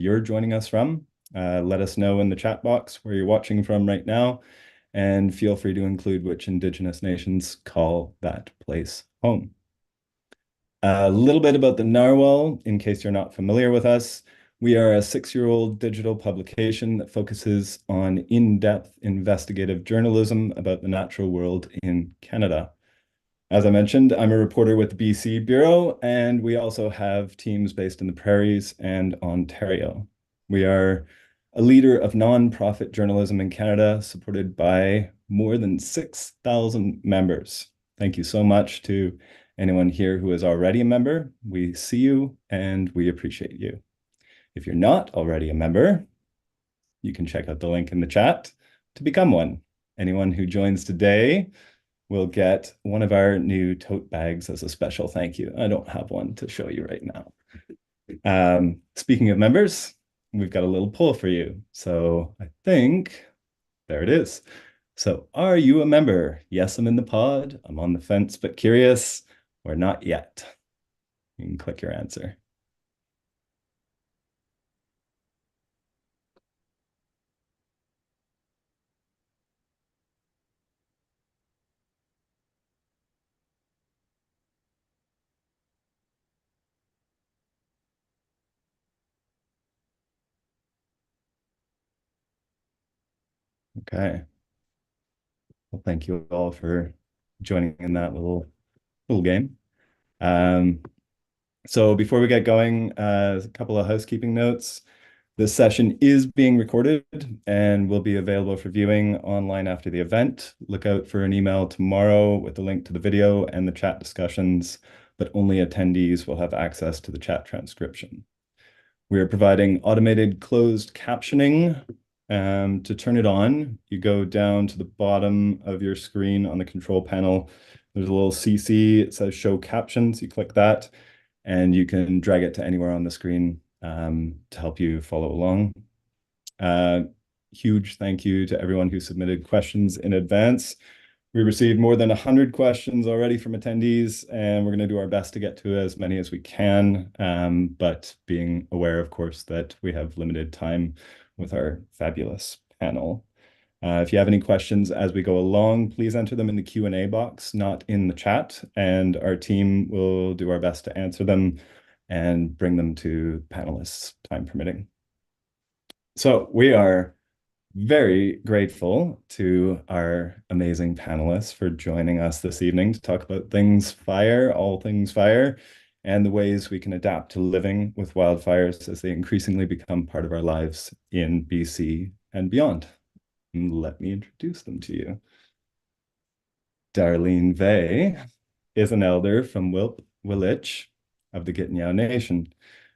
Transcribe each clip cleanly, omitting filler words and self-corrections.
you're joining us from. Let us know in the chat box where you're watching from right now, and feel free to include which Indigenous nations call that place home. A little bit about the Narwhal, in case you're not familiar with us. We are a 6-year-old digital publication that focuses on in-depth investigative journalism about the natural world in Canada. As I mentioned, I'm a reporter with the BC Bureau, and we also have teams based in the Prairies and Ontario. We are a leader of nonprofit journalism in Canada, supported by more than 6,000 members. Thank you so much to anyone here who is already a member. We see you and we appreciate you. If you're not already a member, you can check out the link in the chat to become one. Anyone who joins today will get one of our new tote bags as a special thank you. I don't have one to show you right now. Speaking of members, we've got a little poll for you. So I think there it is. So are you a member? Yes, I'm in the pod. I'm on the fence, but curious, or not yet. You can click your answer. Okay. Well, thank you all for joining in that little game. So before we get going, a couple of housekeeping notes. This session is being recorded and will be available for viewing online after the event. Look out for an email tomorrow with a link to the video and the chat discussions, but only attendees will have access to the chat transcription. We are providing automated closed captioning. To turn it on, you go down to the bottom of your screen on the control panel. There's a little CC, it says show captions. You click that and you can drag it to anywhere on the screen to help you follow along. Huge thank you to everyone who submitted questions in advance. We received more than 100 questions already from attendees, and we're going to do our best to get to as many as we can, but being aware, of course, that we have limited time with our fabulous panel. If you have any questions as we go along, please enter them in the Q&A box, not in the chat, and our team will do our best to answer them and bring them to panelists, time permitting. So we are very grateful to our amazing panelists for joining us this evening to talk about all things fire, and the ways we can adapt to living with wildfires as they increasingly become part of our lives in BC and beyond. Let me introduce them to you. Darlene Vey is an elder from Wilich of the Gittinyao Nation.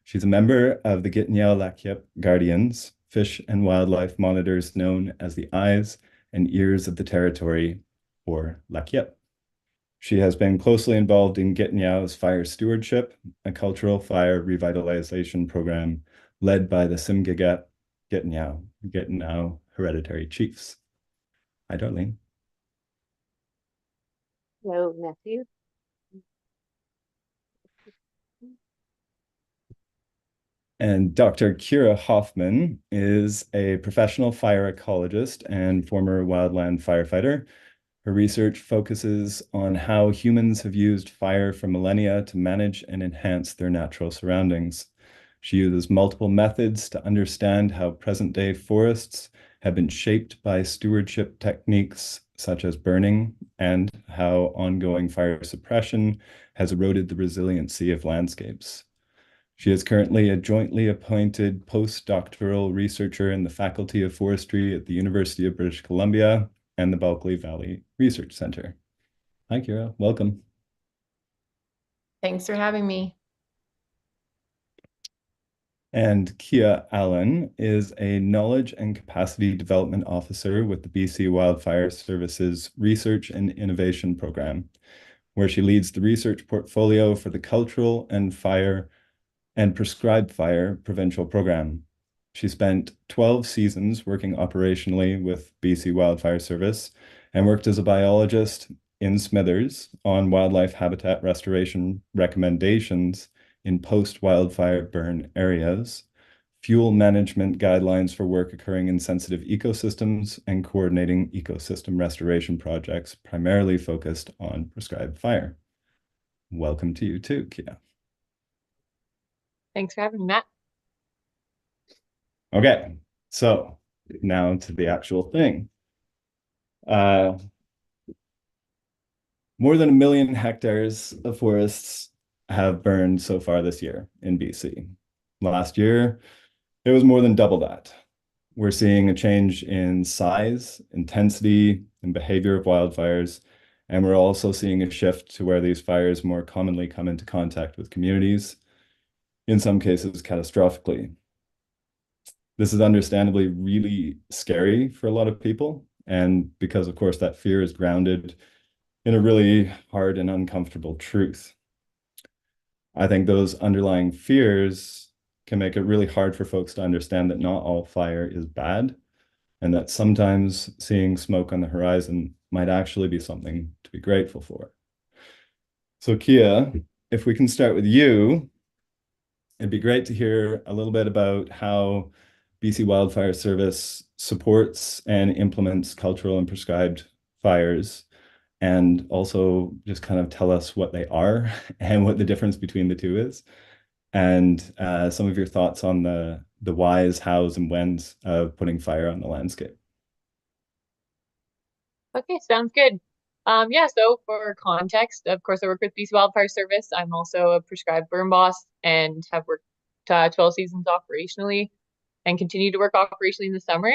She's a member of the Gittinyao Lakyep Guardians, fish and wildlife monitors known as the eyes and ears of the territory, or Lakyep. She has been closely involved in Gittinyao's fire stewardship, a cultural fire revitalization program led by the Simgigat Gittinyao hereditary chiefs. Hi, Darlene. Hello, Matthew. And Dr. Kira Hoffman is a professional fire ecologist and former wildland firefighter. Her research focuses on how humans have used fire for millennia to manage and enhance their natural surroundings. She uses multiple methods to understand how present-day forests have been shaped by stewardship techniques such as burning, and how ongoing fire suppression has eroded the resiliency of landscapes. She is currently a jointly appointed postdoctoral researcher in the Faculty of Forestry at the University of British Columbia and the Bulkley Valley Research Center. Hi, Kira. Welcome. Thanks for having me. And Kia Allen is a Knowledge and Capacity Development Officer with the BC Wildfire Services Research and Innovation Program, where she leads the research portfolio for the Cultural and Fire and Prescribed Fire Provincial Program. She spent 12 seasons working operationally with BC Wildfire Service and worked as a biologist in Smithers on wildlife habitat restoration recommendations in post-wildfire burn areas, fuel management guidelines for work occurring in sensitive ecosystems, and coordinating ecosystem restoration projects primarily focused on prescribed fire. Welcome to you too, Kia. Thanks for having me, Matt. Okay, so now to the actual thing. Uh, More than 1 million hectares of forests have burned so far this year in BC. Last year, it was more than double that. We're seeing a change in size, intensity, and behavior of wildfires, and we're also seeing a shift to where these fires more commonly come into contact with communities, in some cases catastrophically. This is understandably really scary for a lot of people, and because, of course, that fear is grounded in a really hard and uncomfortable truth. I think those underlying fears can make it really hard for folks to understand that not all fire is bad, and that sometimes seeing smoke on the horizon might actually be something to be grateful for. So, Kia, if we can start with you, it'd be great to hear a little bit about how BC Wildfire Service supports and implements cultural and prescribed fires, and also just kind of tell us what they are and what the difference between the two is, and some of your thoughts on the whys, hows, and whens of putting fire on the landscape. Okay, sounds good. Yeah, so for context, of course, I work with BC Wildfire Service. I'm also a prescribed burn boss and have worked 12 seasons operationally and continue to work operationally in the summer.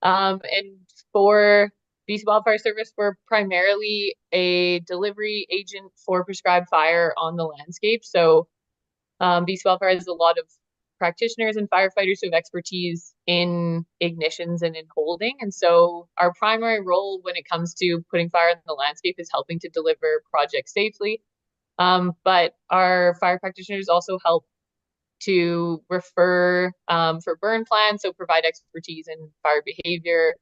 And for BC Wildfire Service, we're primarily a delivery agent for prescribed fire on the landscape. So BC Wildfire has a lot of practitioners and firefighters who have expertise in ignitions and in holding. And so our primary role when it comes to putting fire in the landscape is helping to deliver projects safely. But our fire practitioners also help to refer for burn plans, so provide expertise in fire behavior,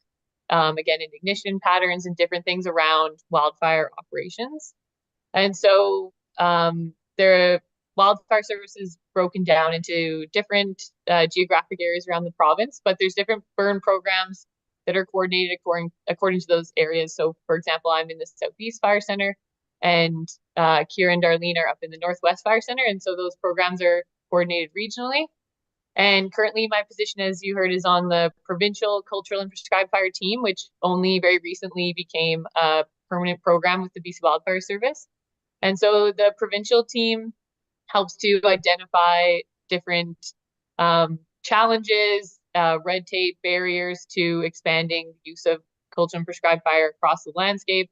again, in ignition patterns and different things around wildfire operations. And so the wildfire service is broken down into different geographic areas around the province, but there's different burn programs that are coordinated according to those areas. So, for example, I'm in the Southeast Fire Center, and Kira and Darlene are up in the Northwest Fire Center, and so those programs are coordinated regionally. And currently, my position, as you heard, is on the provincial cultural and prescribed fire team, which only very recently became a permanent program with the BC Wildfire Service. And so the provincial team helps to identify different challenges, red tape, barriers to expanding use of cultural and prescribed fire across the landscape,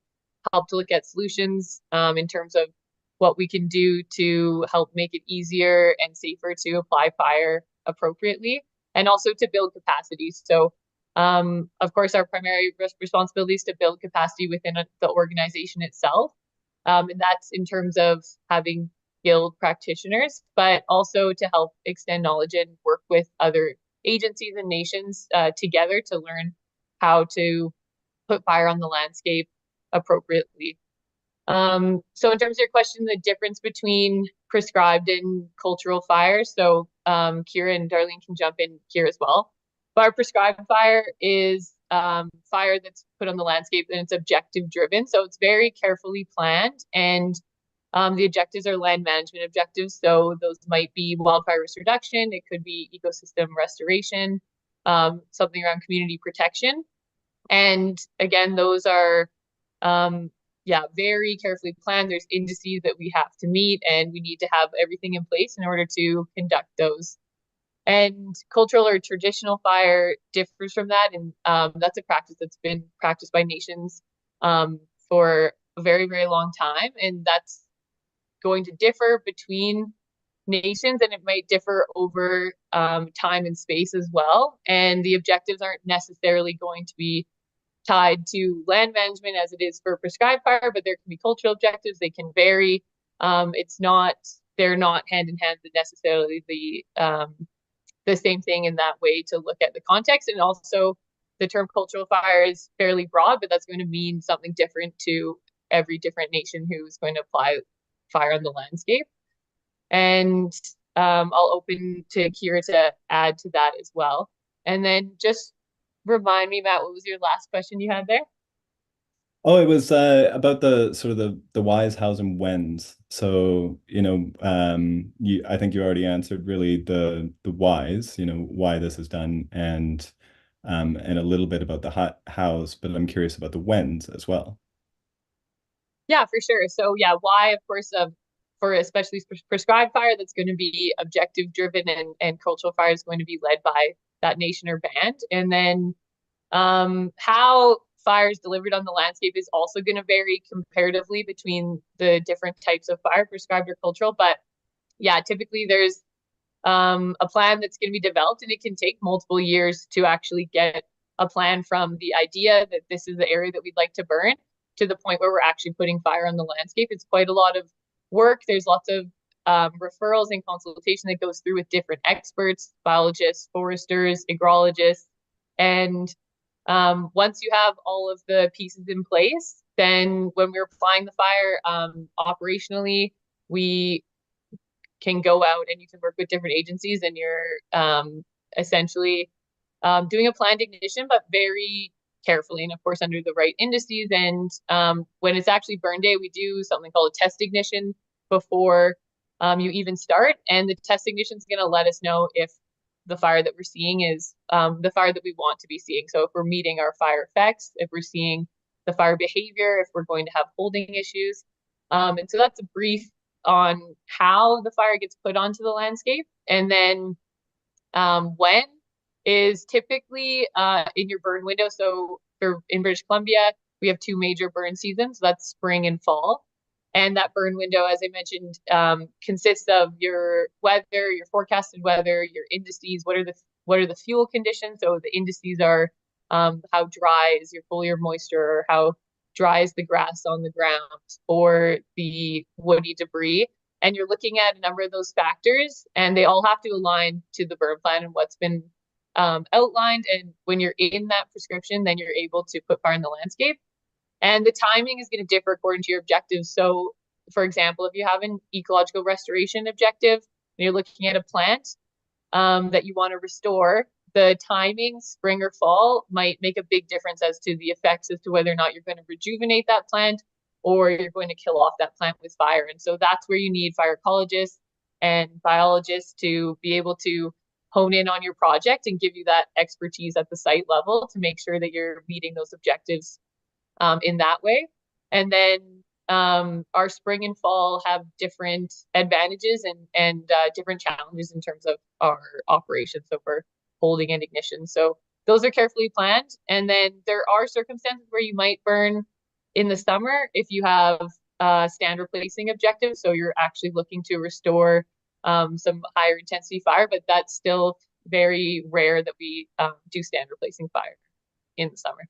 help to look at solutions in terms of what we can do to help make it easier and safer to apply fire appropriately, and also to build capacity. So, of course, our primary responsibility is to build capacity within the organization itself. And that's in terms of having skilled practitioners, but also to help extend knowledge and work with other agencies and nations together to learn how to put fire on the landscape appropriately. So in terms of your question, the difference between prescribed and cultural fire. So Kira and Darlene can jump in here as well. But our prescribed fire is fire that's put on the landscape and it's objective driven. So it's very carefully planned, and the objectives are land management objectives. So those might be wildfire risk reduction. It could be ecosystem restoration, something around community protection. And again, those are yeah, very carefully planned. There's indices that we have to meet, and we need to have everything in place in order to conduct those. And cultural or traditional fire differs from that, and that's a practice that's been practiced by nations for a very, very long time, and that's going to differ between nations, and it might differ over time and space as well. And the objectives aren't necessarily going to be tied to land management as it is for prescribed fire, but there can be cultural objectives. They can vary. It's not, they're not hand in hand necessarily the same thing in that way to look at the context. And also the term cultural fire is fairly broad, but that's going to mean something different to every different nation who's going to apply fire on the landscape. And I'll open to Kira to add to that as well. And then just remind me, Matt, what was your last question you had there? Oh, it was about the sort of the whys, hows, and whens. So, I think you already answered really the whys, why this is done, and a little bit about the hows, but I'm curious about the whens as well. Yeah, for sure. So yeah, why, of course, for especially prescribed fire, that's going to be objective driven, and cultural fire is going to be led by that nation or band. And then how fire is delivered on the landscape is also going to vary comparatively between the different types of fire, prescribed or cultural. But yeah, typically there's a plan that's going to be developed, and it can take multiple years to actually get a plan from the idea that this is the area that we'd like to burn to the point where we're actually putting fire on the landscape. It's quite a lot of work. There's lots of referrals and consultation that goes through with different experts, biologists, foresters, agrologists. And once you have all of the pieces in place, then when we're applying the fire operationally, we can go out and you can work with different agencies, and you're essentially doing a planned ignition, but very carefully, and of course under the right indices. And when it's actually burn day, we do something called a test ignition before you even start. And the test ignition is going to let us know if the fire that we're seeing is the fire that we want to be seeing. So if we're meeting our fire effects, if we're seeing the fire behavior, if we're going to have holding issues. And so that's a brief on how the fire gets put onto the landscape. And then when is typically in your burn window. So in British Columbia, we have two major burn seasons. That's spring and fall. And that burn window, as I mentioned, consists of your weather, your forecasted weather, your indices. What are the fuel conditions? So the indices are how dry is your foliar moisture, or how dry is the grass on the ground, or the woody debris. And you're looking at a number of those factors, and they all have to align to the burn plan and what's been outlined. And when you're in that prescription, then you're able to put fire in the landscape. And the timing is going to differ according to your objectives. So, for example, if you have an ecological restoration objective and you're looking at a plant that you want to restore, the timing, spring or fall, might make a big difference as to the effects, as to whether or not you're going to rejuvenate that plant or you're going to kill off that plant with fire. And so that's where you need fire ecologists and biologists to be able to hone in on your project and give you that expertise at the site level to make sure that you're meeting those objectives in that way. And then our spring and fall have different advantages and different challenges in terms of our operations. So for holding and ignition. So those are carefully planned. And then there are circumstances where you might burn in the summer if you have stand replacing objectives. So you're actually looking to restore some higher intensity fire, but that's still very rare that we do stand replacing fire in the summer.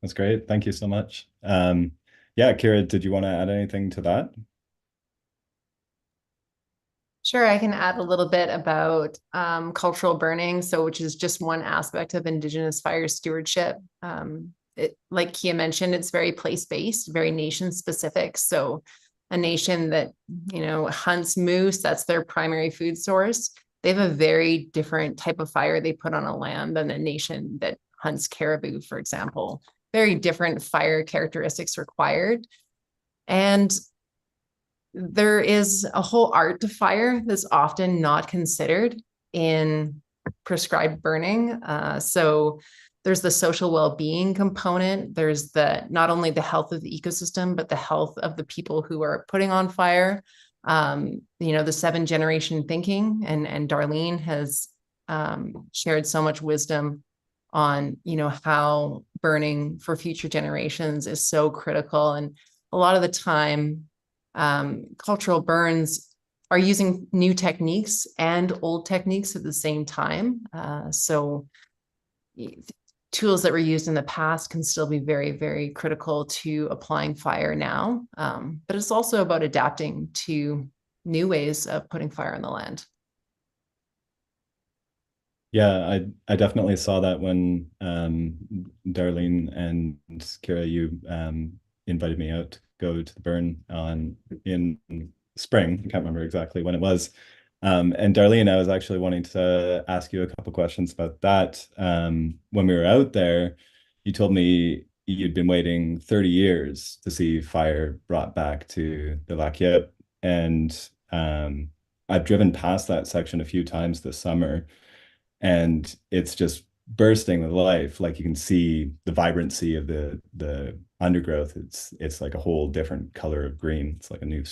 That's great. Thank you so much. Yeah, Kira, did you want to add anything to that? Sure, I can add a little bit about cultural burning, which is just one aspect of Indigenous fire stewardship. Like Kia mentioned, it's very place-based, very nation-specific. So a nation that, hunts moose, that's their primary food source. They have a very different type of fire they put on a land than a nation that hunts caribou, for example. Very different fire characteristics required. And there is a whole art to fire that's often not considered in prescribed burning. So there's the social well-being component. There's not only the health of the ecosystem, but the health of the people who are putting on fire. The 7-generation thinking, and Darlene has shared so much wisdom on, how burning for future generations is so critical. And a lot of the time, cultural burns are using new techniques and old techniques at the same time. So tools that were used in the past can still be very, very critical to applying fire now. But it's also about adapting to new ways of putting fire on the land. Yeah, I definitely saw that when Darlene and Kira, you invited me out to go to the burn in spring. I can't remember exactly when it was. And Darlene, I was actually wanting to ask you a couple questions about that. When we were out there, you told me you'd been waiting 30 years to see fire brought back to the Lac Yep. And I've driven past that section a few times this summer, and it's just bursting with life. Like you can see the vibrancy of the undergrowth. It's like a whole different color of green. It's like a new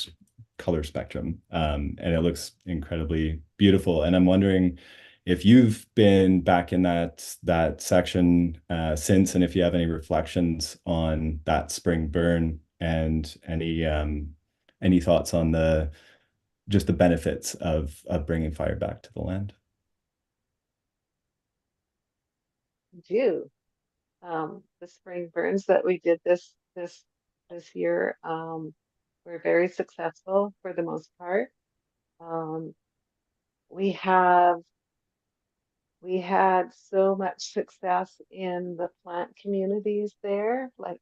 color spectrum, and it looks incredibly beautiful. And I'm wondering if you've been back in that section since, and if you have any reflections on that spring burn, and any thoughts on the just the benefits of bringing fire back to the land. Do. The spring burns that we did this year were very successful for the most part. Um, we have we had so much success in the plant communities there, like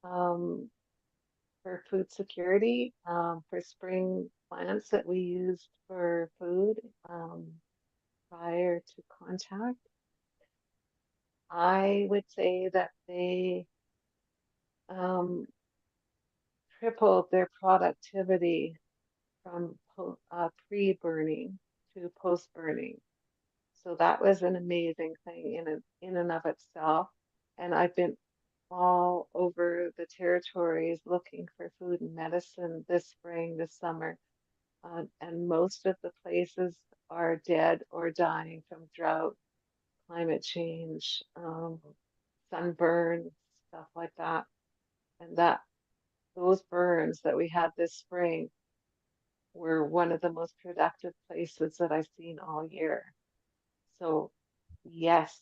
um, for food security, for spring plants that we used for food prior to contact. I would say that they um, tripled their productivity from pre-burning to post-burning. So that was an amazing thing in and of itself. And I've been all over the territories looking for food and medicine this spring, this summer. And most of the places are dead or dying from drought, climate change, sunburn, stuff like that. And those burns that we had this spring were one of the most productive places that I've seen all year. So yes,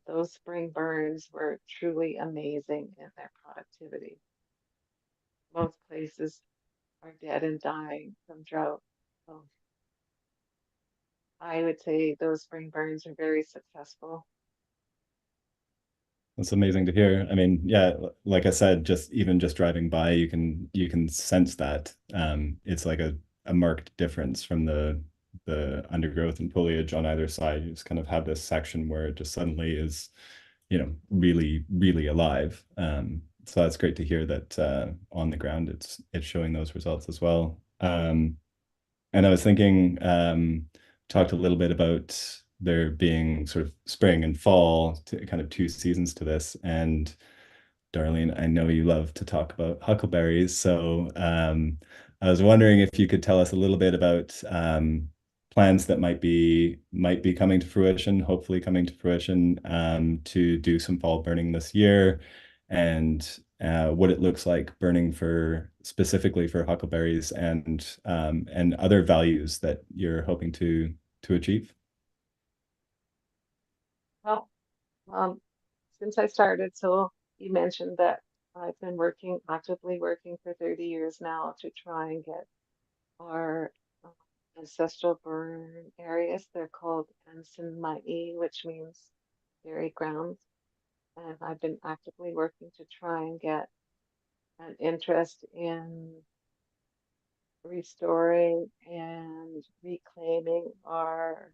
those spring burns were truly amazing in their productivity. Most places are dead and dying from drought. So I would say those spring burns are very successful. That's amazing to hear. I mean, yeah, like I said, just even just driving by, you can sense that. It's like a marked difference from the undergrowth and foliage on either side. You just kind of have this section where it just suddenly is, really, really alive. So that's great to hear that on the ground it's showing those results as well. And I was thinking, talked a little bit about there being sort of spring and fall, to kind of two seasons to this. And Darlene, I know you love to talk about huckleberries. So I was wondering if you could tell us a little bit about plans that might be coming to fruition, hopefully coming to fruition, to do some fall burning this year, and what it looks like burning for specifically for huckleberries, and other values that you're hoping to achieve. Well, um, since I started, so you mentioned that I've been actively working for 30 years now to try and get our uh, ancestral burn areas. They're called Ansin Mai, which means buried grounds. And I've been actively working to try and get an interest in restoring and reclaiming our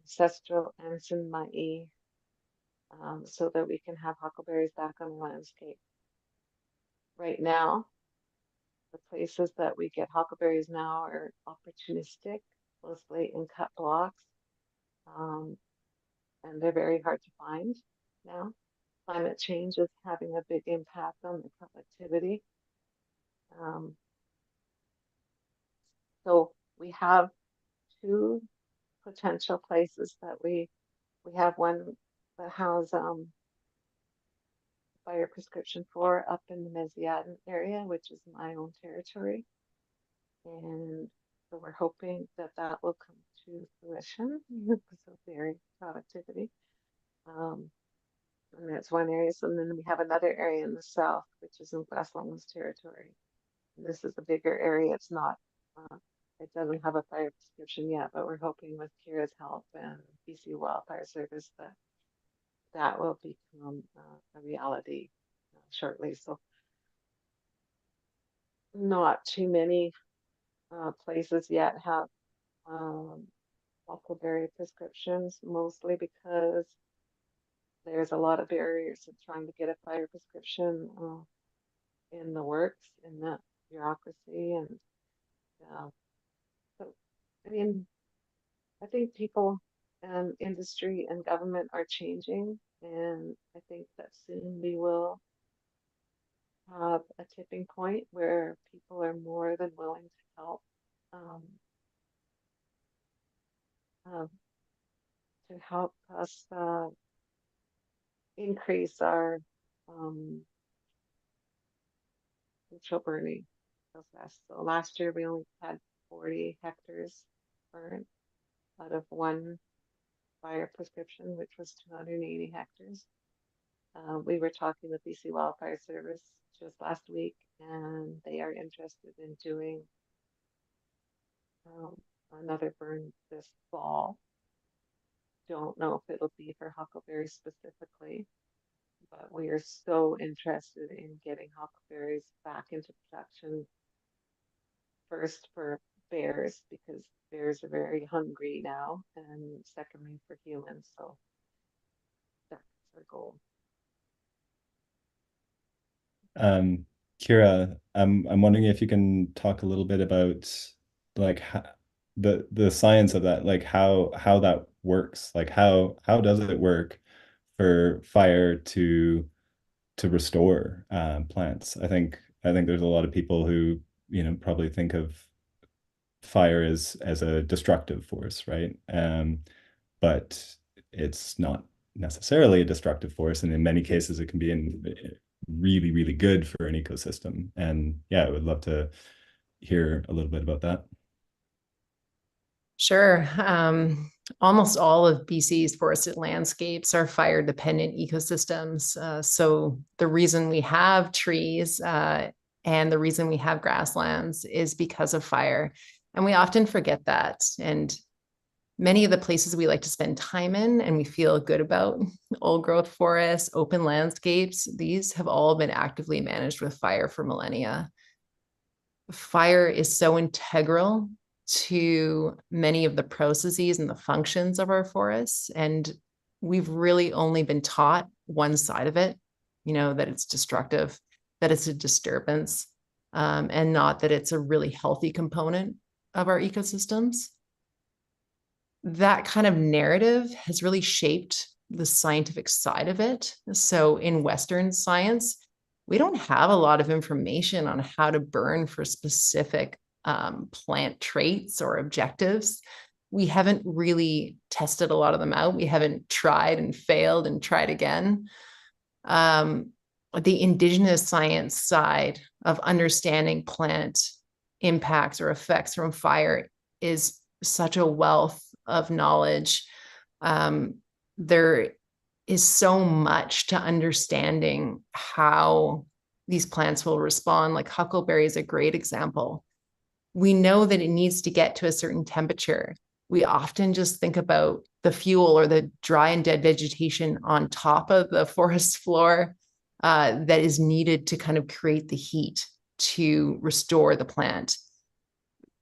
ancestral Ansin Mai, so that we can have huckleberries back on the landscape. Right now, the places that we get huckleberries now are opportunistic, mostly in cut blocks, um, and they're very hard to find now. Climate change is having a big impact on the productivity. Um, so we have two potential places that we have one that has fire prescription for up in the Mesiatin area, which is my own territory. And so we're hoping that that will come to fruition. So very productivity. And that's one area. So then we have another area in the south, which is in Glasslands territory. And this is a bigger area. It doesn't have a fire prescription yet, but we're hoping with Kira's help and BC Wildfire Service that that will become a reality shortly. So not too many places yet have huckleberry prescriptions, mostly because there's a lot of barriers in trying to get a fire prescription in the works, in the bureaucracy. And so, I mean, I think people and industry and government are changing, and I think that soon we will have a tipping point where people are more than willing to help um, uh, to help us increase our control burning process. So last year we only had 40 hectares burned out of one fire prescription, which was 280 hectares. We were talking with BC Wildfire Service just last week, and they are interested in doing another burn this fall. Don't know if it'll be for huckleberries specifically, but we are so interested in getting huckleberries back into production, first for bears, because bears are very hungry now, and secondly for humans. So that's our goal. Kira, I'm wondering if you can talk a little bit about like the science of that, like how that works, like how does it work for fire to restore plants? I think there's a lot of people who, probably think of fire as a destructive force, right? But it's not necessarily a destructive force, and in many cases it can be really, really good for an ecosystem. And yeah, I would love to hear a little bit about that. Sure. Almost all of BC's forested landscapes are fire dependent ecosystems. So the reason we have trees and the reason we have grasslands is because of fire. And we often forget that. And many of the places we like to spend time in and we feel good about, old growth forests, open landscapes, these have all been actively managed with fire for millennia. Fire is so integral to many of the processes and the functions of our forests. And we've really only been taught one side of it, that it's destructive, that it's a disturbance, and not that it's a really healthy component of our ecosystems. That kind of narrative has really shaped the scientific side of it. So in Western science, we don't have a lot of information on how to burn for specific plant traits or objectives. We haven't really tested a lot of them out. We haven't tried and failed and tried again. The indigenous science side of understanding plant impacts or effects from fire is such a wealth of knowledge. There is so much to understanding how these plants will respond. Like huckleberry is a great example. We know that it needs to get to a certain temperature. We often just think about the fuel or the dry and dead vegetation on top of the forest floor that is needed to kind of create the heat to restore the plant.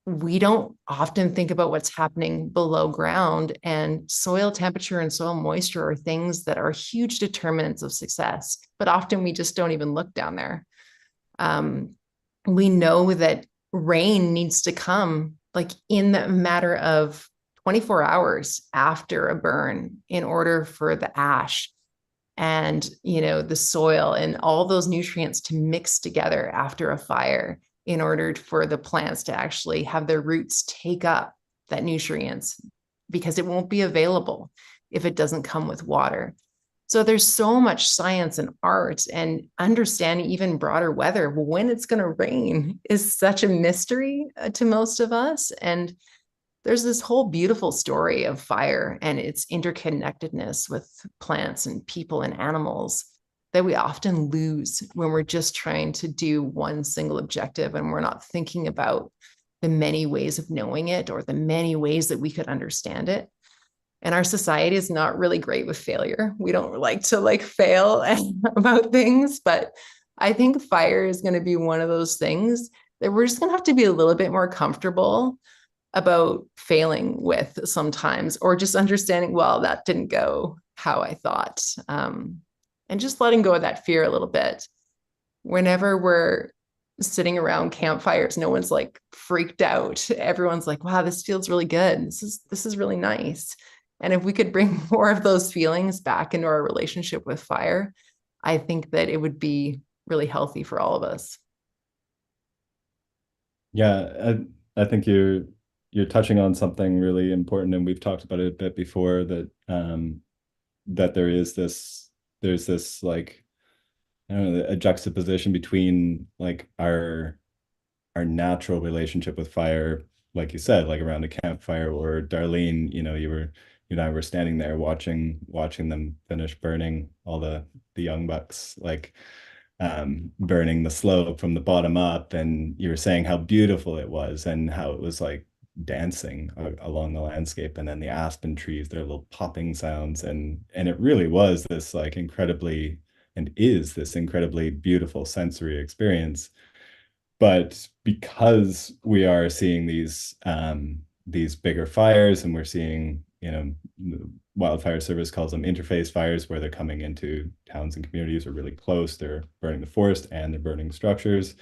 We don't often think about what's happening below ground, and soil temperature and soil moisture are things that are huge determinants of success, but often we just don't even look down there. We know that rain needs to come like in the matter of 24 hours after a burn in order for the ash and, the soil and all those nutrients to mix together after a fire in order for the plants to actually have their roots take up that nutrients, because it won't be available if it doesn't come with water. So there's so much science and art, and understanding even broader weather, when it's going to rain, is such a mystery to most of us. And there's this whole beautiful story of fire and its interconnectedness with plants and people and animals that we often lose when we're just trying to do one single objective and we're not thinking about the many ways of knowing it or the many ways that we could understand it. And our society is not really great with failure. We don't like to fail about things, but I think fire is going to be one of those things we're just going to have to be a little bit more comfortable about failing with sometimes, or just understanding, well, that didn't go how I thought. And just letting go of that fear a little bit. Whenever we're sitting around campfires, no one's like freaked out. Everyone's like, wow, this feels really good. This is really nice. And if we could bring more of those feelings back into our relationship with fire, I think that it would be really healthy for all of us. Yeah, I think you're touching on something really important, and we've talked about it a bit before, that that there's this like, I don't know, a juxtaposition between like our natural relationship with fire, like you said, like around a campfire, or Darlene, you and I were standing there watching them finish burning all the young bucks, like burning the slope from the bottom up, and you were saying how beautiful it was and how it was like dancing along the landscape, and then the aspen trees, their little popping sounds, and it really was this like incredibly, and is this incredibly beautiful sensory experience. But because we are seeing these bigger fires, and we're seeing, the wildfire service calls them interface fires, where they're coming into towns and communities, are really close, they're burning the forest and they're burning structures,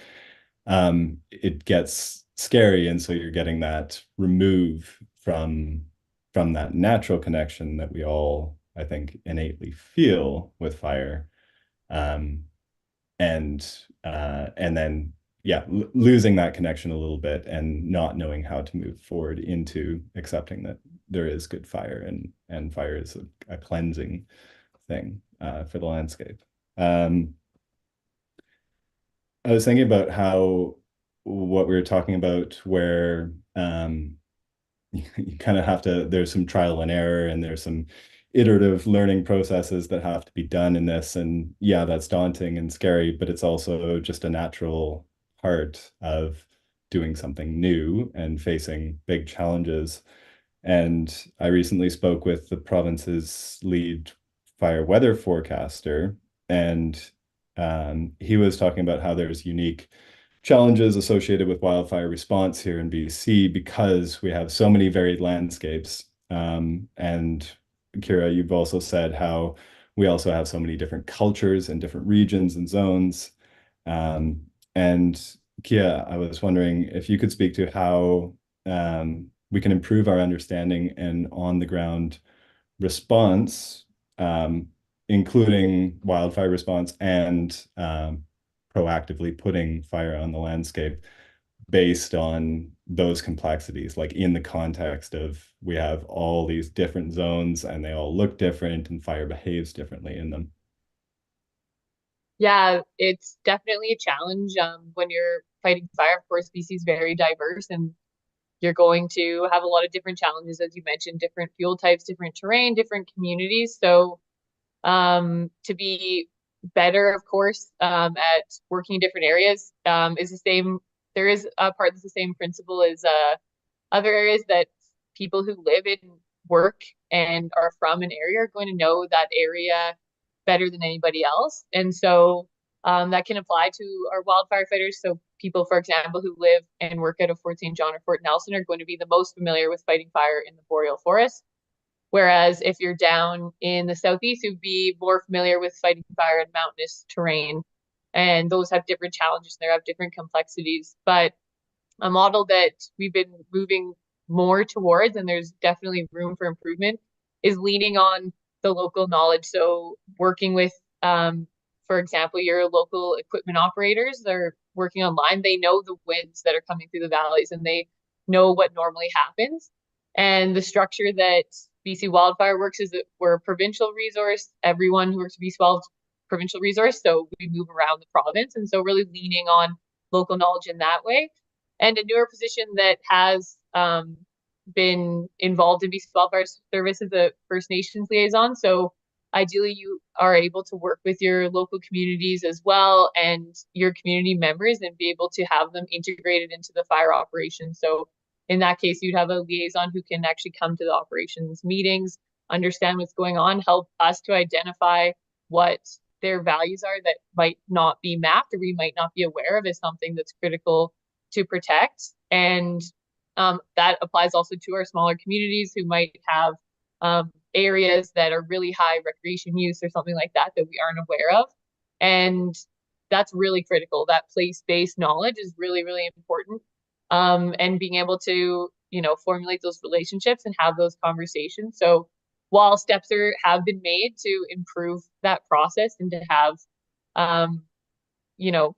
it gets scary. And so you're getting that remove from that natural connection that we all, I think, innately feel with fire. Um, and then, yeah, losing that connection a little bit, and not knowing how to move forward into accepting that there is good fire, and fire is a cleansing thing for the landscape. I was thinking about how, what we were talking about, where you kind of have to, there's some trial and error, and there's some iterative learning processes that have to be done in this. And yeah, that's daunting and scary, but it's also just a natural part of doing something new and facing big challenges. And I recently spoke with the province's lead fire weather forecaster, and he was talking about how there's unique challenges associated with wildfire response here in BC, because we have so many varied landscapes. And Kira, you've also said how we also have so many different cultures and different regions and zones. And Kia, I was wondering if you could speak to how we can improve our understanding and on the ground response, including wildfire response, and proactively putting fire on the landscape based on those complexities, like in the context of, we have all these different zones and they all look different, and fire behaves differently in them. Yeah, it's definitely a challenge when you're fighting fire. Of course, BC is very diverse, and you're going to have a lot of different challenges, as you mentioned, different fuel types, different terrain, different communities. So to be better, of course, at working in different areas is the same. There is a part that's the same principle as other areas, that people who live in, work, and are from an area are going to know that area better than anybody else. And so that can apply to our wildfire fighters. So people, for example, who live and work out of Fort St. John or Fort Nelson are going to be the most familiar with fighting fire in the boreal forest. Whereas if you're down in the southeast, you'd be more familiar with fighting fire in mountainous terrain. And those have different challenges, and they have different complexities. But a model that we've been moving more towards, and there's definitely room for improvement, is leaning on the local knowledge. So working with, for example, your local equipment operators, they're working online. They know the winds that are coming through the valleys, and they know what normally happens. And the structure that BC Wildfire works is that we're a provincial resource. Everyone who works for BC Wildfire provincial resource, so we move around the province. And so really leaning on local knowledge in that way. And a newer position that has been involved in BC Wildfire Service is a First Nations liaison. So ideally, you are able to work with your local communities as well, and your community members, and be able to have them integrated into the fire operation. So in that case, you'd have a liaison who can actually come to the operations meetings, understand what's going on, help us to identify what their values are that might not be mapped, or we might not be aware of, as something that's critical to protect. And that applies also to our smaller communities who might have areas that are really high recreation use or something like that that we aren't aware of. And that's really critical. That place-based knowledge is really, really important. And being able to, formulate those relationships and have those conversations. So while steps have been made to improve that process and to have,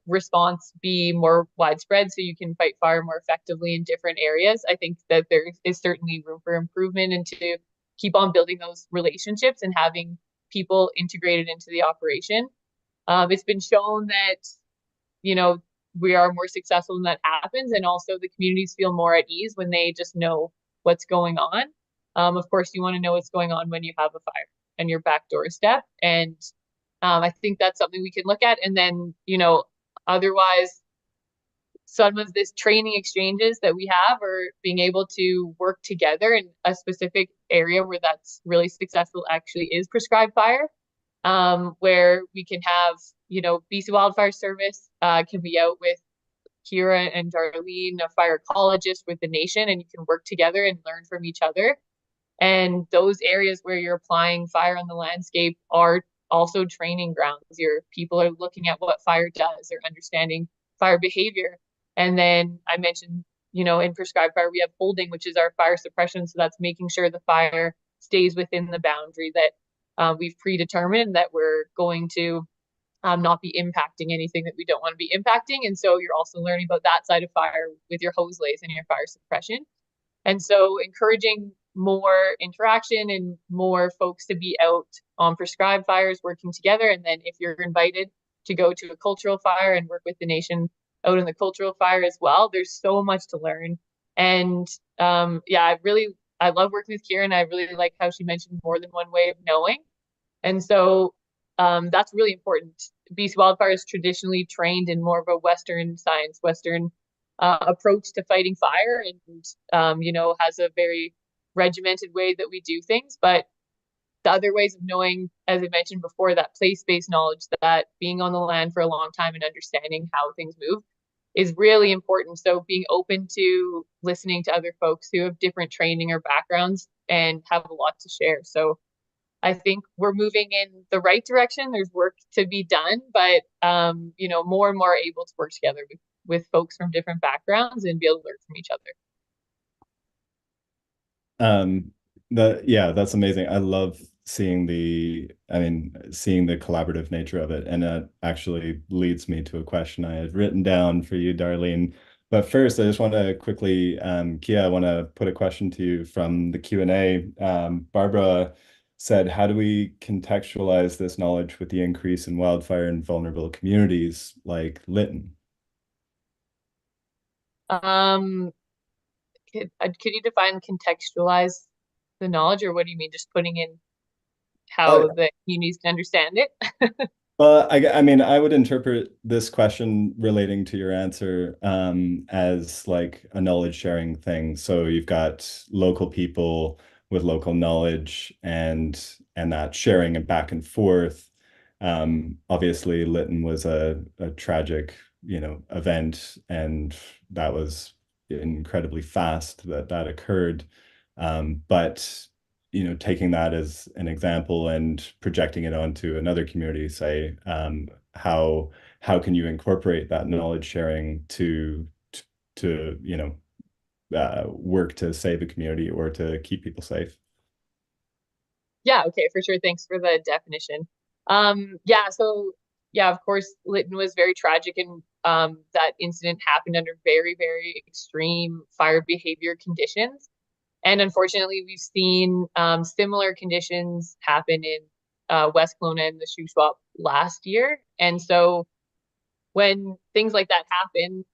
response be more widespread so you can fight fire more effectively in different areas, I think that there is certainly room for improvement and to keep on building those relationships and having people integrated into the operation. It's been shown that, we are more successful when that happens, and also the communities feel more at ease when they just know what's going on. Of course, you want to know what's going on when you have a fire and your back doorstep, and I think that's something we can look at. And then, otherwise, some of this training exchanges that we have are being able to work together in a specific area where that's really successful actually is prescribed fire, where we can have, BC Wildfire Service can be out with Kira and Darlene, a fire ecologist with the nation, and you can work together and learn from each other. And those areas where you're applying fire on the landscape are also training grounds. Your people are looking at what fire does, they're understanding fire behavior. And then I mentioned, in prescribed fire, we have holding, which is our fire suppression. So that's making sure the fire stays within the boundary that we've predetermined, that we're going to not be impacting anything that we don't want to be impacting. And so you're also learning about that side of fire with your hose lays and your fire suppression. And so encouraging more interaction and more folks to be out on prescribed fires working together. And then if you're invited to go to a cultural fire and work with the nation out in the cultural fire as well, there's so much to learn. And I love working with Kieran. I really like how she mentioned more than one way of knowing. And so that's really important. BC Wildfire is traditionally trained in more of a Western science, Western approach to fighting fire, and has a very regimented way that we do things. But the other ways of knowing, as I mentioned before, that place-based knowledge, that being on the land for a long time and understanding how things move is really important. So being open to listening to other folks who have different training or backgrounds and have a lot to share. So I think we're moving in the right direction. There's work to be done, but more and more able to work together with folks from different backgrounds and be able to learn from each other. That's amazing. I love seeing the collaborative nature of it. And that actually leads me to a question I had written down for you, Darlene. But first, I just want to quickly, Kia, I want to put a question to you from the Q&A. Barbara said, how do we contextualize this knowledge with the increase in wildfire in vulnerable communities like Lytton? Could you define contextualize the knowledge, or what do you mean? Just putting in how the communities can understand it? Well, I would interpret this question relating to your answer as like a knowledge sharing thing. So you've got local people with local knowledge and that sharing and back and forth. Obviously, Lytton was a tragic, event, and that was incredibly fast that occurred. But taking that as an example and projecting it onto another community, say, how can you incorporate that knowledge sharing to work to save a community or to keep people safe? Yeah, okay, for sure. Thanks for the definition. Of course, Lytton was very tragic, and that incident happened under very, very extreme fire behavior conditions. And unfortunately, we've seen similar conditions happen in West Kelowna and the Shuswap last year. And so when things like that happen,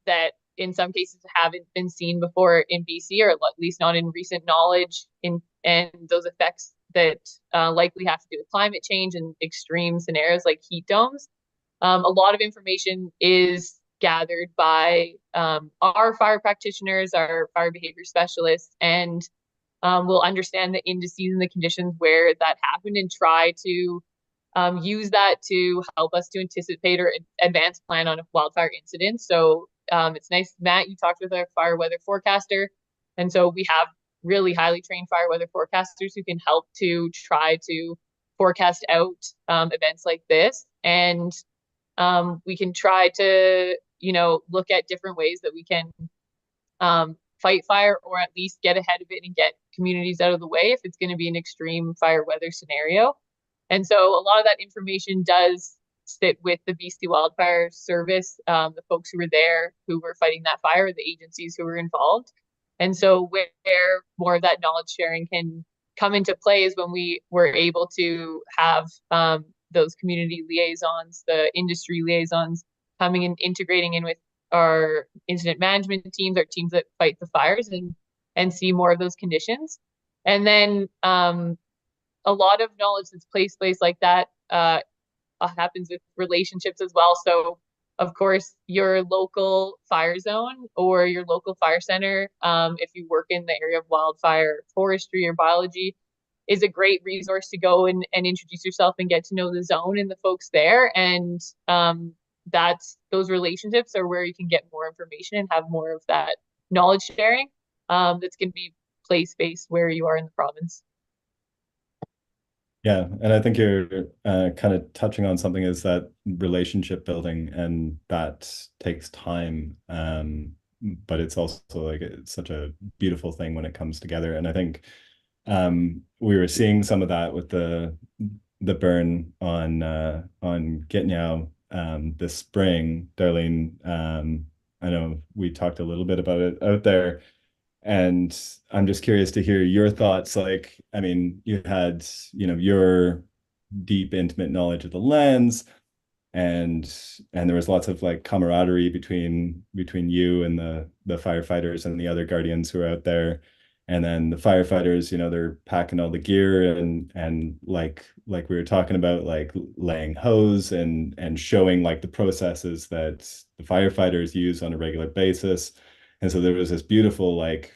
that in some cases haven't been seen before in BC, or at least not in recent knowledge, and those effects that likely have to do with climate change and extreme scenarios like heat domes, a lot of information is gathered by our fire practitioners, our fire behavior specialists, and we'll understand the indices and the conditions where that happened and try to use that to help us to anticipate or advance plan on a wildfire incident. So it's nice, Matt, you talked with our fire weather forecaster. And so we have really highly trained fire weather forecasters who can help to try to forecast out events like this. And we can try to, look at different ways that we can fight fire, or at least get ahead of it and get communities out of the way if it's going to be an extreme fire weather scenario. And so a lot of that information does sit with the BC Wildfire Service, the folks who were there, who were fighting that fire, the agencies who were involved. And so where more of that knowledge sharing can come into play is when we were able to have those community liaisons, the industry liaisons coming and integrating in with our incident management teams, our teams that fight the fires, and see more of those conditions. And then a lot of knowledge that's placed like that happens with relationships as well. So of course, your local fire zone or your local fire center, if you work in the area of wildfire forestry or biology, is a great resource to go and introduce yourself and get to know the zone and the folks there. And those relationships are where you can get more information and have more of that knowledge sharing that's going to be place-based where you are in the province. Yeah, and I think you're kind of touching on something, is that relationship building, and that takes time. But it's also like it's such a beautiful thing when it comes together. And I think we were seeing some of that with the burn on Gitnau this spring. Darlene, I know we talked a little bit about it out there. And I'm just curious to hear your thoughts. Like, I mean, you had, your deep, intimate knowledge of the lands, and there was lots of like camaraderie between you and the firefighters and the other guardians who are out there. And then the firefighters, they're packing all the gear, and like we were talking about, like laying hose and showing like the processes that the firefighters use on a regular basis. And so there was this beautiful like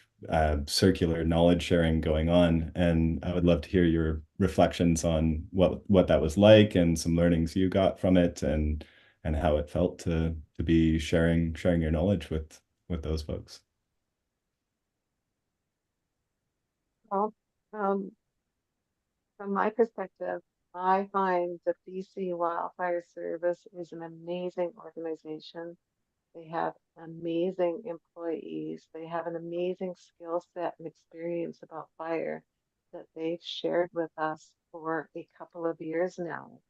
circular knowledge sharing going on. And I would love to hear your reflections on what that was like, and some learnings you got from it, and how it felt to be sharing your knowledge with those folks. Well, from my perspective, I find the BC Wildfire Service is an amazing organization. They have amazing employees. They have an amazing skill set and experience about fire that they've shared with us for a couple of years now.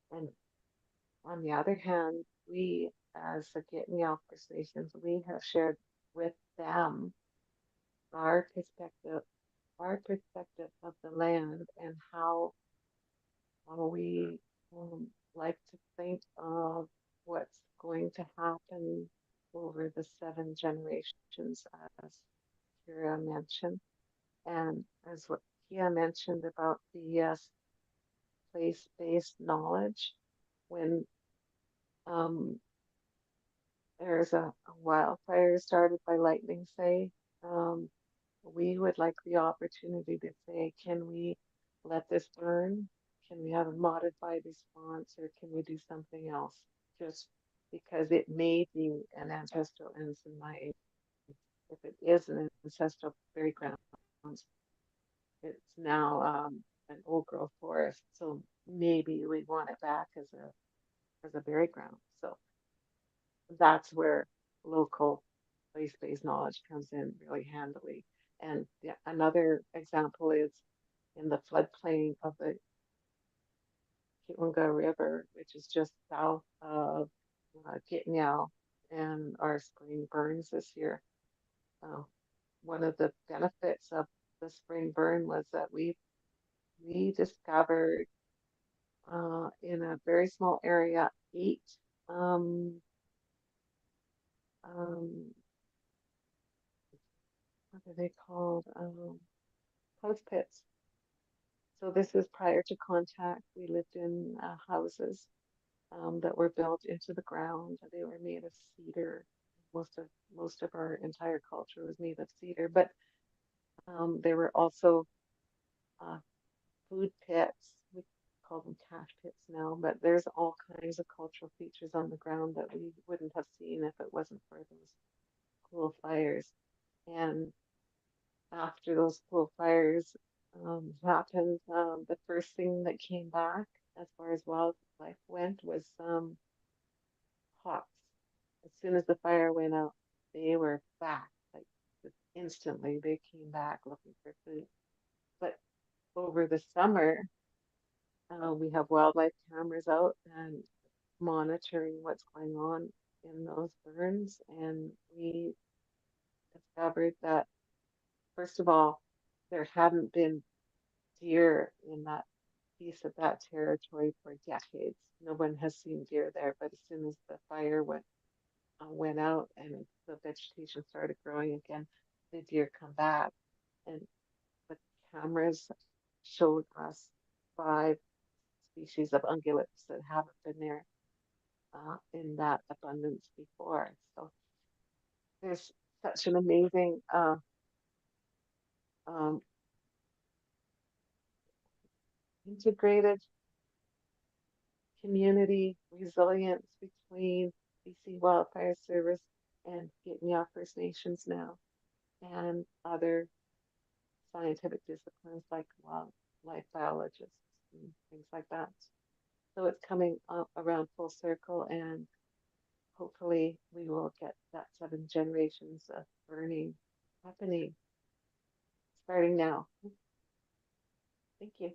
And on the other hand, we, as the Gitnell First Nations, we have shared with them our perspective, of the land, and how we like to think of what's going to happen over the 7 generations, as Kira mentioned, and as what Kia mentioned about the place-based knowledge. When there's a wildfire started by lightning, say, we would like the opportunity to say, can we let this burn? Can we have a modified response, or can we do something else? Just because it may be an ancestral ensign, if it is an ancestral buried ground, it's now an old growth forest. So maybe we want it back as a buried ground. So that's where local place-based knowledge comes in really handily. And another example is in the floodplain of the Kiunga River, which is just south of Gitnell and our spring burns this year. One of the benefits of the spring burn was that we discovered in a very small area 8 what are they called? House pits. So this is prior to contact. We lived in houses that were built into the ground. They were made of cedar. Most of our entire culture was made of cedar, but there were also food pits. call them cash pits now, but there's all kinds of cultural features on the ground that we wouldn't have seen if it wasn't for those school fires. And after those school fires happened, the first thing that came back as far as wildlife went was hawks. As soon as the fire went out, they were back. Like just instantly, they came back looking for food. But over the summer, we have wildlife cameras out and monitoring what's going on in those burns. And we discovered that, first of all, there hadn't been deer in that piece of that territory for decades. No one has seen deer there, but as soon as the fire went out and the vegetation started growing again, the deer come back. And the cameras showed us 5 species of ungulates that haven't been there in that abundance before. So there's such an amazing um, integrated community resilience between BC Wildfire Service and Gitmia First Nations now, and other scientific disciplines like wildlife biologists and things like that. So it's coming around full circle, and hopefully we will get that 7 generations of burning happening starting now. Thank you.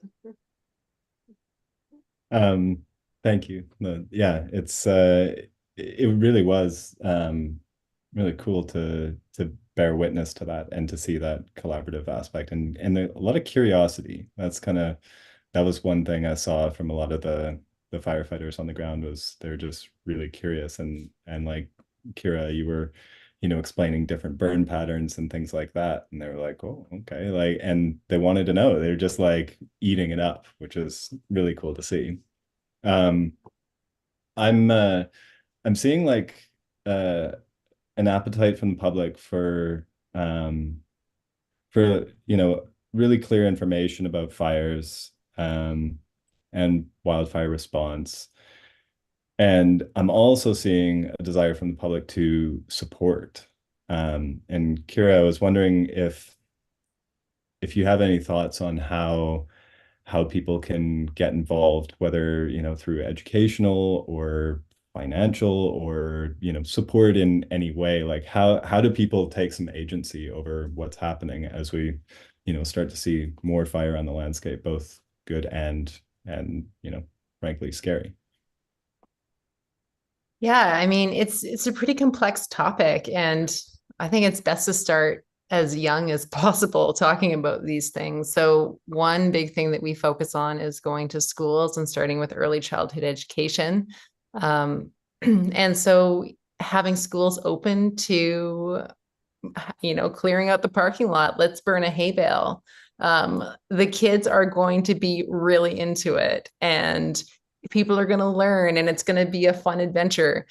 Thank you. Yeah, it really was really cool to bear witness to that and to see that collaborative aspect and a lot of curiosity. That was one thing I saw from a lot of the firefighters on the ground, was they're just really curious, and like Kira, you were explaining different burn patterns and things like that, and they were like, oh, okay, like, and they wanted to know. They're just like eating it up, which is really cool to see. um I'm seeing like an appetite from the public for really clear information about fires and wildfire response. And I'm also seeing a desire from the public to support. And Kira, I was wondering if you have any thoughts on how people can get involved, whether, through educational or financial or, support in any way. Like how do people take some agency over what's happening as we, start to see more fire on the landscape, both good and frankly scary? Yeah, I mean, it's a pretty complex topic, and I think it's best to start as young as possible talking about these things. So one big thing that we focus on is going to schools and starting with early childhood education. And so having schools open to, clearing out the parking lot, let's burn a hay bale. The kids are going to be really into it, and people are going to learn, and it's going to be a fun adventure.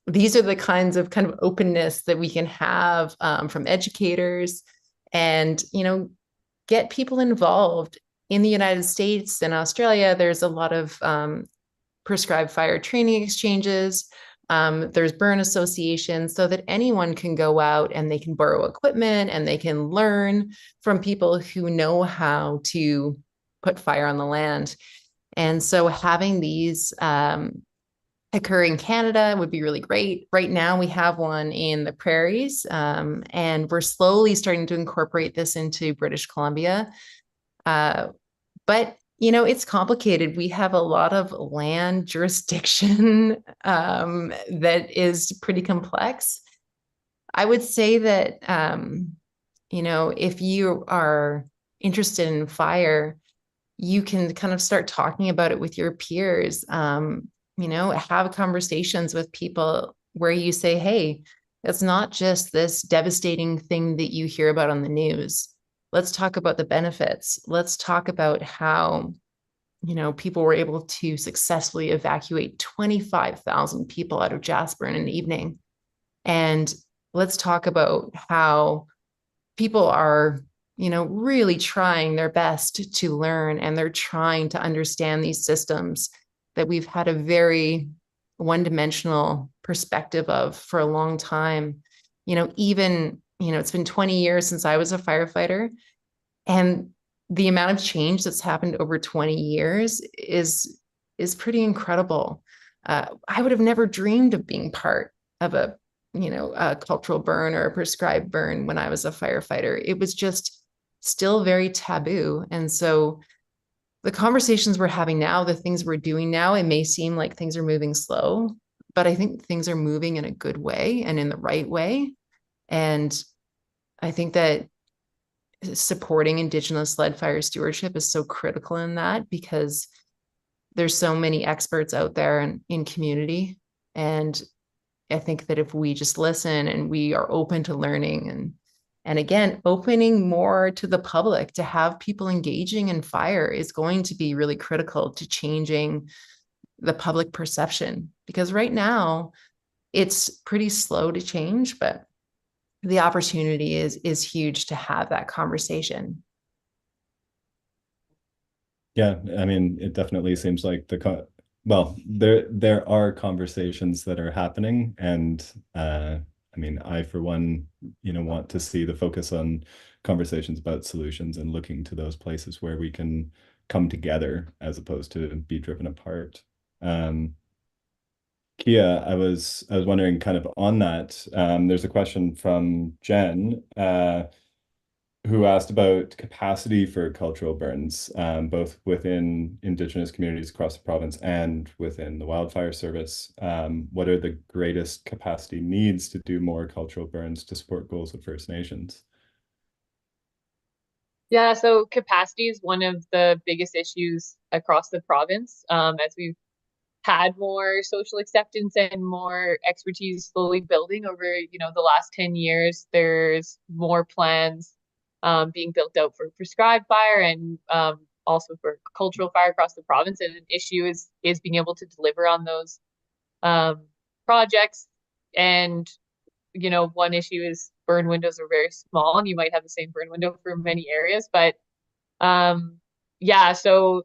These are the kinds of kind of openness that we can have from educators, and get people involved. In the United States and Australia, there's a lot of prescribed fire training exchanges. There's burn associations, so that anyone can go out and they can borrow equipment and they can learn from people who know how to put fire on the land. And so having these occur in Canada would be really great. Right now, we have one in the prairies, and we're slowly starting to incorporate this into British Columbia. But it's complicated. We have a lot of land jurisdiction that is pretty complex. I would say that if you are interested in fire, you can kind of start talking about it with your peers. Have conversations with people where you say, hey, it's not just this devastating thing that you hear about on the news. Let's talk about the benefits. Let's talk about how, people were able to successfully evacuate 25,000 people out of Jasper in an evening. And let's talk about how people are really trying their best to learn, and they're trying to understand these systems that we've had a very one-dimensional perspective of for a long time. Even, it's been 20 years since I was a firefighter, and the amount of change that's happened over 20 years is pretty incredible. I would have never dreamed of being part of a cultural burn or a prescribed burn when I was a firefighter. It was just still very taboo. And so the conversations we're having now, the things we're doing now, it may seem like things are moving slow, but I think things are moving in a good way and in the right way. And I think that supporting Indigenous-led fire stewardship is so critical in that, because there's so many experts out there in community. And I think that if we just listen and we are open to learning, and again, opening more to the public to have people engaging in fire is going to be really critical to changing the public perception. Because right now it's pretty slow to change, but the opportunity is huge to have that conversation. Yeah, I mean, it definitely seems like there are conversations that are happening, and I mean, I for one, want to see the focus on conversations about solutions and looking to those places where we can come together as opposed to be driven apart. Kia, I was wondering kind of on that. There's a question from Jen, who asked about capacity for cultural burns, both within Indigenous communities across the province and within the wildfire service. What are the greatest capacity needs to do more cultural burns to support goals of First Nations? Yeah, so capacity is one of the biggest issues across the province. As we've had more social acceptance and more expertise slowly building over, the last 10 years, there's more plans being built out for prescribed fire and also for cultural fire across the province. And an issue is being able to deliver on those projects. And, one issue is burn windows are very small, and you might have the same burn window for many areas. But yeah, so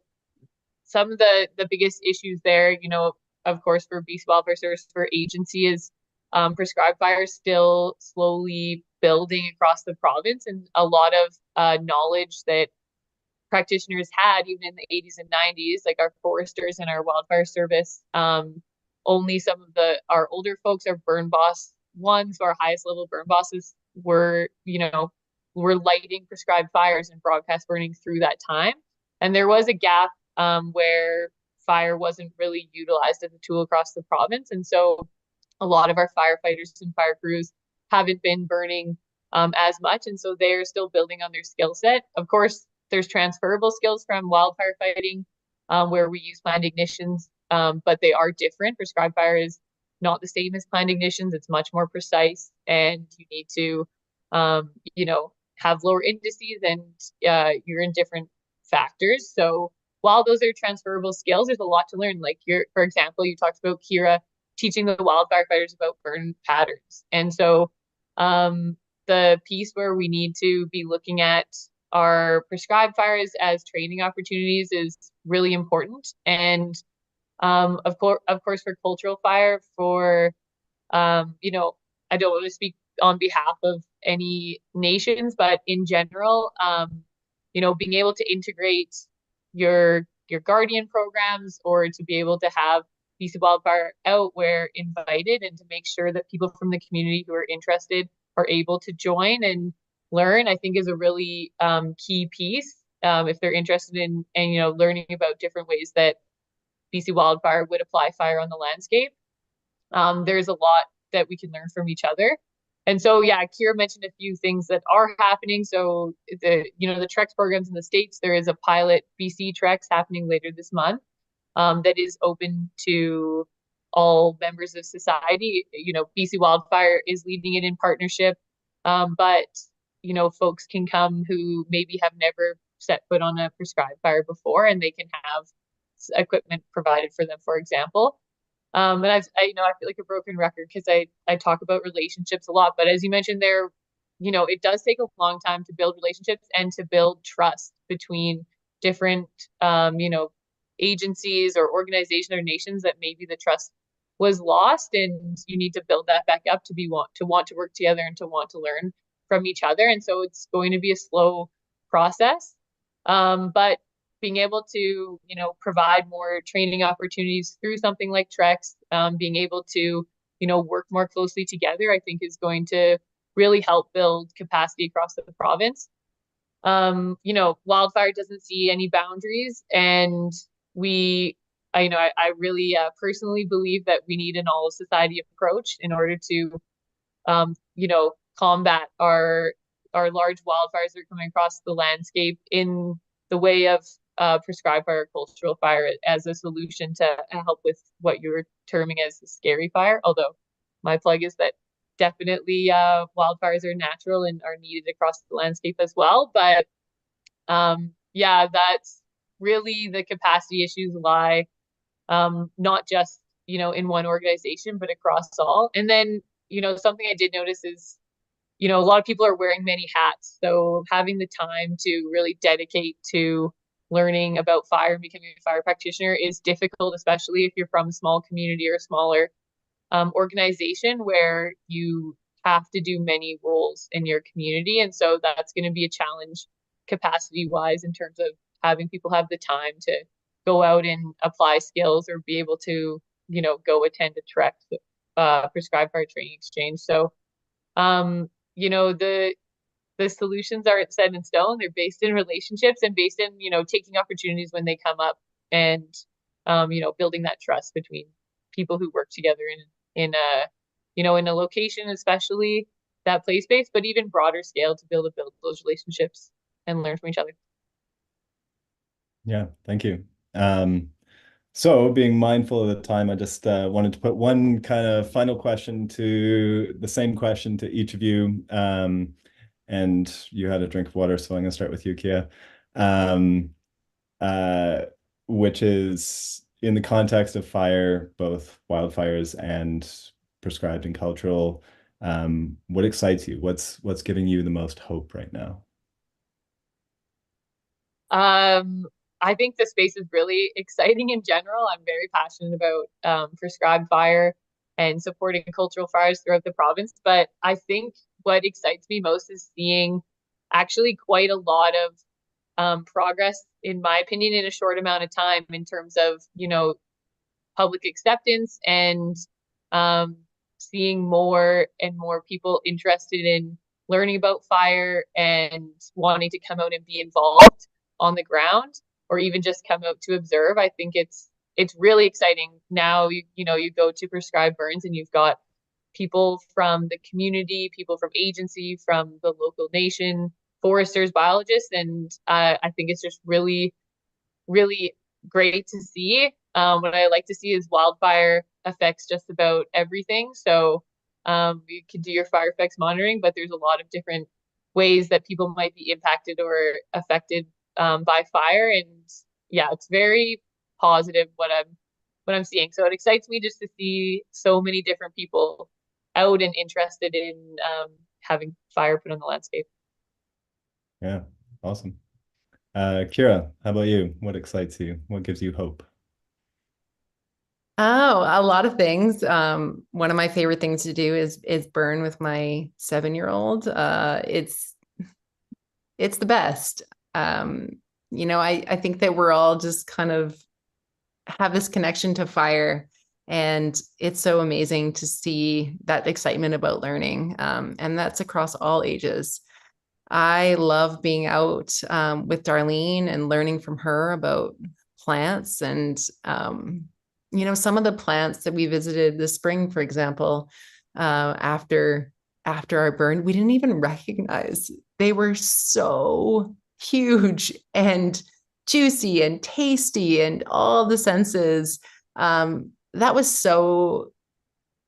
some of the biggest issues there, of course, for BC Wildfire Service for agency is prescribed fire still slowly building across the province, and a lot of knowledge that practitioners had even in the 80s and 90s, like our foresters and our wildfire service. Only some of our older folks, our burn boss ones, our highest level burn bosses were lighting prescribed fires and broadcast burning through that time. And there was a gap where fire wasn't really utilized as a tool across the province. And so a lot of our firefighters and fire crews haven't been burning as much. And so they're still building on their skill set. Of course, there's transferable skills from wildfire fighting where we use planned ignitions, but they are different. Prescribed fire is not the same as planned ignitions. It's much more precise, and you need to, have lower indices, and you're in different factors. So while those are transferable skills, there's a lot to learn. Like for example, you talked about Kira teaching the wildfire fighters about burn patterns. And so the piece where we need to be looking at our prescribed fires as training opportunities is really important. And of course, for cultural fire, I don't want to speak on behalf of any nations, but in general, being able to integrate your guardian programs, or to be able to have BC Wildfire out where invited, and to make sure that people from the community who are interested are able to join and learn, I think is a really key piece. If they're interested in learning about different ways that BC Wildfire would apply fire on the landscape, there's a lot that we can learn from each other. And so, yeah, Kira mentioned a few things that are happening. So the TREX programs in the States, there is a pilot BC TREX happening later this month that is open to all members of society. BC Wildfire is leading it in partnership, but folks can come who maybe have never set foot on a prescribed fire before, and they can have equipment provided for them, for example. And I feel like a broken record because I talk about relationships a lot, but as you mentioned there, it does take a long time to build relationships and to build trust between different, agencies or organizations or nations that maybe the trust was lost, and you need to build that back up to want to work together and to want to learn from each other. And so it's going to be a slow process. But being able to, provide more training opportunities through something like Trex, being able to, work more closely together, I think is going to really help build capacity across the province. Wildfire doesn't see any boundaries, and I really personally believe that we need an all society approach in order to, combat our large wildfires that are coming across the landscape in the way of prescribed fire, cultural fire as a solution to help with what you're terming as the scary fire. Although my plug is that definitely wildfires are natural and are needed across the landscape as well. But yeah, that's really the capacity issues lie not just, in one organization, but across all. And then, something I did notice is, a lot of people are wearing many hats. So having the time to really dedicate to learning about fire and becoming a fire practitioner is difficult, especially if you're from a small community or a smaller organization where you have to do many roles in your community. And so that's going to be a challenge capacity wise in terms of having people have the time to go out and apply skills or be able to, go attend a Trex prescribed fire training exchange. So, the solutions aren't set in stone. They're based in relationships and based in, taking opportunities when they come up and, building that trust between people who work together in a location, especially that place based, but even broader scale to build those relationships and learn from each other. Yeah, thank you. So being mindful of the time, I just wanted to put one kind of final question to the same question to each of you. And you had a drink of water, so I'm going to start with you, Kia. Which is in the context of fire, both wildfires and prescribed and cultural, what excites you? What's giving you the most hope right now? I think the space is really exciting in general. I'm very passionate about prescribed fire and supporting cultural fires throughout the province. But I think what excites me most is seeing actually quite a lot of progress, in my opinion, in a short amount of time in terms of, public acceptance and seeing more and more people interested in learning about fire and wanting to come out and be involved on the ground or even just come out to observe. I think it's really exciting. Now you go to prescribed burns and you've got people from the community, people from agency, from the local nation, foresters, biologists, and I think it's just really, really great to see. What I like to see is wildfire affects just about everything. So you can do your fire effects monitoring, but there's a lot of different ways that people might be impacted or affected by fire. And yeah, it's very positive what I'm seeing. So it excites me just to see so many different people out and interested in having fire put on the landscape. Yeah, awesome. Kira, how about you? What excites you? What gives you hope? Oh, a lot of things. One of my favorite things to do is burn with my 7-year-old. It's the best. I think that we're all just kind of have this connection to fire, and it's so amazing to see that excitement about learning. And that's across all ages. I love being out with Darlene and learning from her about plants and some of the plants that we visited this spring, for example, after our burn, we didn't even recognize. They were so huge and juicy and tasty and all the senses. That was so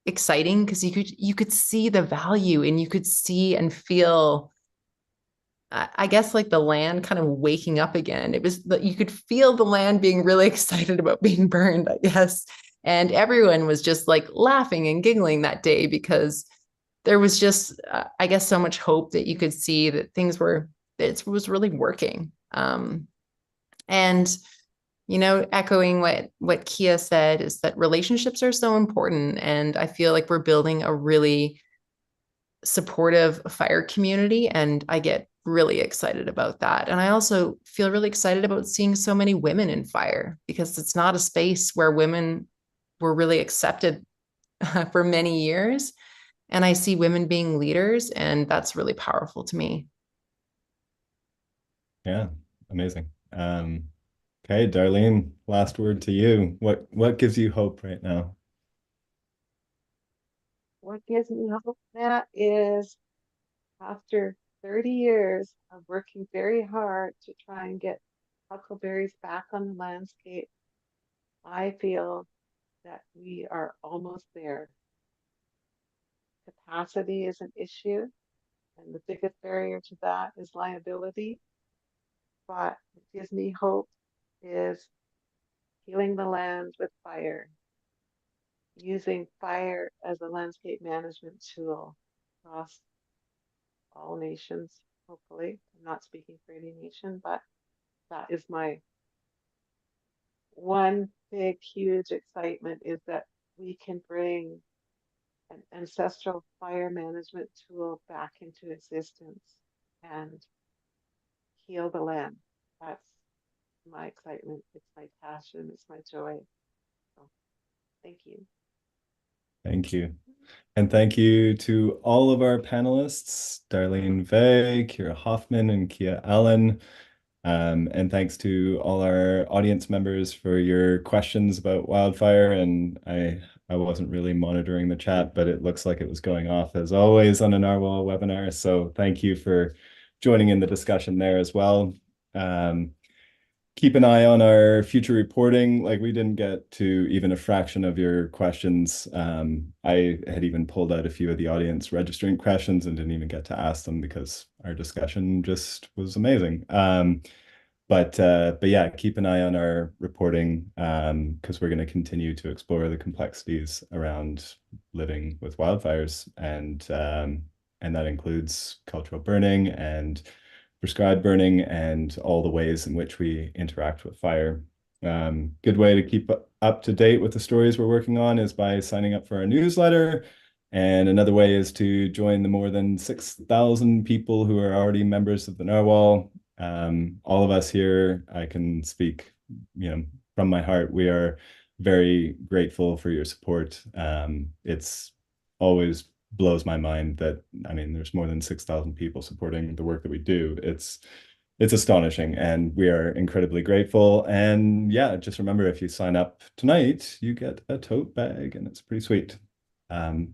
exciting because you could see the value and you could see and feel, I guess, like the land kind of waking up again. It was that you could feel the land being really excited about being burned, I guess. And everyone was just like laughing and giggling that day because there was just, I guess, so much hope that you could see that it was really working. And echoing what Kia said is that relationships are so important. And I feel like we're building a really supportive fire community, and I get really excited about that. And I also feel really excited about seeing so many women in fire, because it's not a space where women were really accepted for many years. And I see women being leaders, and that's really powerful to me. Yeah, amazing. Okay, Darlene, last word to you. What gives you hope right now? What gives me hope, Matt, is after 30 years of working very hard to try and get huckleberries back on the landscape, I feel that we are almost there. Capacity is an issue, and the biggest barrier to that is liability. But what gives me hope is healing the land with fire, using fire as a landscape management tool across all nations, hopefully. I'm not speaking for any nation, but that is my one big, huge excitement, is that we can bring an ancestral fire management tool back into existence and heal the land. That's my excitement. It's my passion. It's my joy. So thank you. Thank you. And thank you to all of our panelists, Darlene Vey, Kira Hoffman, and Kia Allen. And thanks to all our audience members for your questions about wildfire. And I wasn't really monitoring the chat, but it looks like it was going off as always on a Narwhal webinar. So thank you for joining in the discussion there as well. Keep an eye on our future reporting. Like, we didn't get to even a fraction of your questions. I had even pulled out a few of the audience registering questions and didn't even get to ask them because our discussion just was amazing. But yeah, keep an eye on our reporting, because we're going to continue to explore the complexities around living with wildfires, and that includes cultural burning and prescribed burning and all the ways in which we interact with fire. Good way to keep up to date with the stories we're working on is by signing up for our newsletter. And another way is to join the more than 6,000 people who are already members of the Narwhal. All of us here, I can speak, from my heart, we are very grateful for your support. It's always blows my mind that, there's more than 6,000 people supporting the work that we do. It's astonishing, and we are incredibly grateful. And yeah, just remember, if you sign up tonight, you get a tote bag, and it's pretty sweet.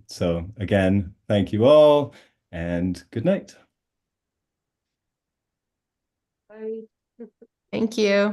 So again, thank you all, and good night. Bye. Thank you.